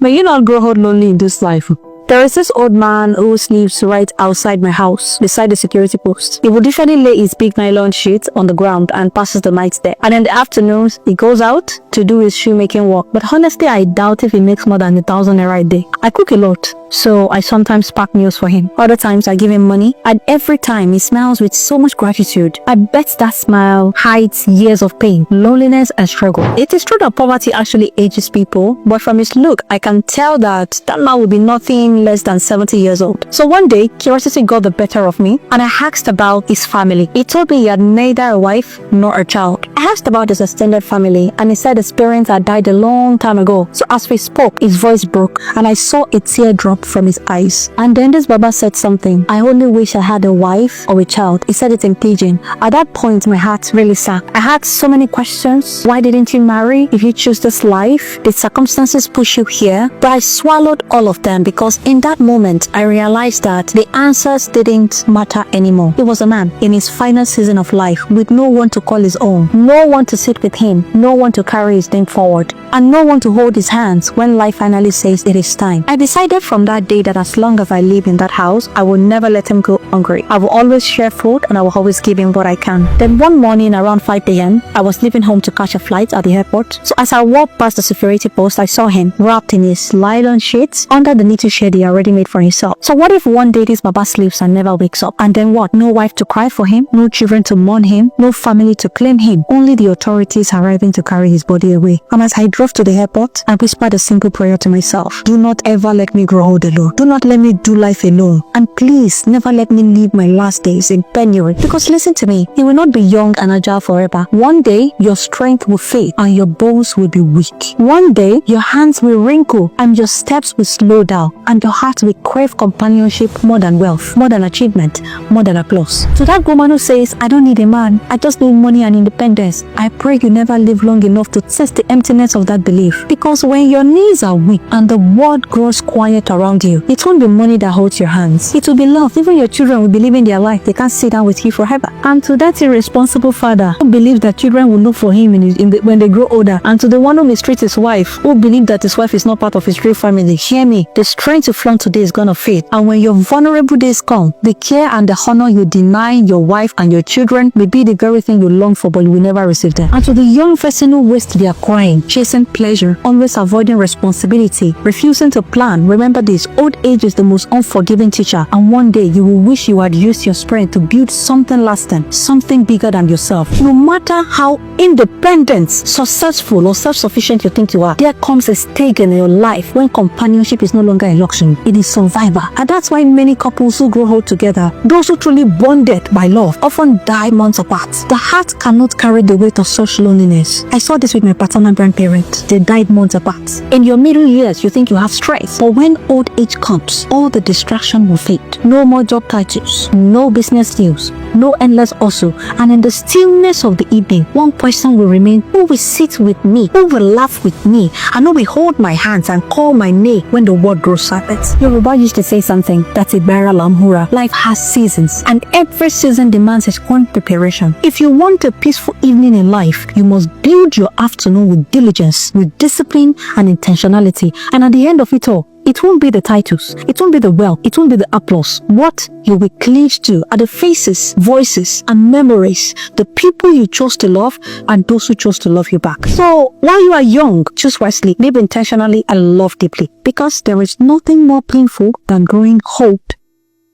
May you not grow old lonely in this life. There is this old man who sleeps right outside my house, beside the security post. He would usually lay his big nylon sheet on the ground and passes the night there. And in the afternoons, he goes out to do his shoemaking work. But honestly, I doubt if he makes more than 1,000 naira a day. I cook a lot, so I sometimes pack meals for him. Other times, I give him money. And every time, he smiles with so much gratitude. I bet that smile hides years of pain, loneliness, and struggle. It is true that poverty actually ages people, but from his look, I can tell that man will be nothing less than 70 years old. So one day, curiosity got the better of me, and I asked about his family. He told me he had neither a wife nor a child. I asked about his extended family, and he said his parents had died a long time ago. So as we spoke, his voice broke, and I saw a tear drop from his eyes. And then this Baba said something. I only wish I had a wife or a child. He said it in pidgin. At that point, my heart really sank. I had so many questions. Why didn't you marry? If you choose this life, did circumstances push you here? But I swallowed all of them, because in that moment, I realized that the answers didn't matter anymore. He was a man in his final season of life, with no one to call his own, no one to sit with him, no one to carry his name forward, and no one to hold his hands when life finally says it is time. I decided from that day that as long as I live in that house, I will never let him go hungry. I will always share food, and I will always give him what I can. Then one morning around 5 a.m., I was leaving home to catch a flight at the airport. So as I walked past the security post, I saw him wrapped in his nylon sheets under the little shed he already made for himself. So what if one day this Baba sleeps and never wakes up? And then what? No wife to cry for him, no children to mourn him, no family to claim him, only the authorities arriving to carry his body away. And as I drove to the airport, I whispered a simple prayer to myself. Do not ever let me grow old alone. Do not let me do life alone. And please never let me live my last days in penury. Because listen to me, you will not be young and agile forever. One day, your strength will fade and your bones will be weak. One day, your hands will wrinkle and your steps will slow down, and your heart will crave companionship more than wealth, more than achievement, more than applause. To that woman who says, I don't need a man, I just need money and independence, I pray you never live long enough to test the emptiness of that belief. Because when your knees are weak and the world grows quiet around you, it won't be money that holds your hands. It will be love. Even your children will be living their life. They can't sit down with you forever. And to that irresponsible father who believes that children will look for him when they grow older, and to the one who mistreats his wife, who believes that his wife is not part of his real family, hear me, the strength to flaunt today is gonna fade. And when your vulnerable days come, the care and the honor you deny your wife and your children may be the very thing you long for, but you will never receive them. And to the young person who wastes their crying, chasing pleasure, always avoiding responsibility, refusing to plan, remember this, old age is the most unforgiving teacher, and one day you will wish you had used your strength to build something lasting, something bigger than yourself. No matter how independent, successful, or self-sufficient you think you are, there comes a stage in your life when companionship is no longer a luxury, it is survival. And that's why many couples who grow old together, those who truly bonded by love, often die months apart. The heart cannot carry the weight of such loneliness. I saw this with my paternal grandparents. They died months apart. In your middle years, you think you have strength, but when old age comes, all the distraction will fade. No more job titles, no business deals, no endless hustle, and in the stillness of the evening, one person will remain: who will sit with me, who will laugh with me, and who will hold my hands and call my name when the world grows silent. Yoruba used to say something that's a Bara Lamhura. Life has seasons, and every season demands its own preparation. If you want a peaceful evening in life, you must build your afternoon with diligence, with discipline and intentionality. And at the end of it all, it won't be the titles, it won't be the wealth, it won't be the applause. What you will cleave to are the faces, voices, and memories, the people you chose to love and those who chose to love you back. So while you are young, choose wisely, live intentionally, and love deeply, because there is nothing more painful than growing old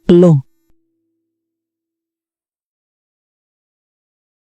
alone.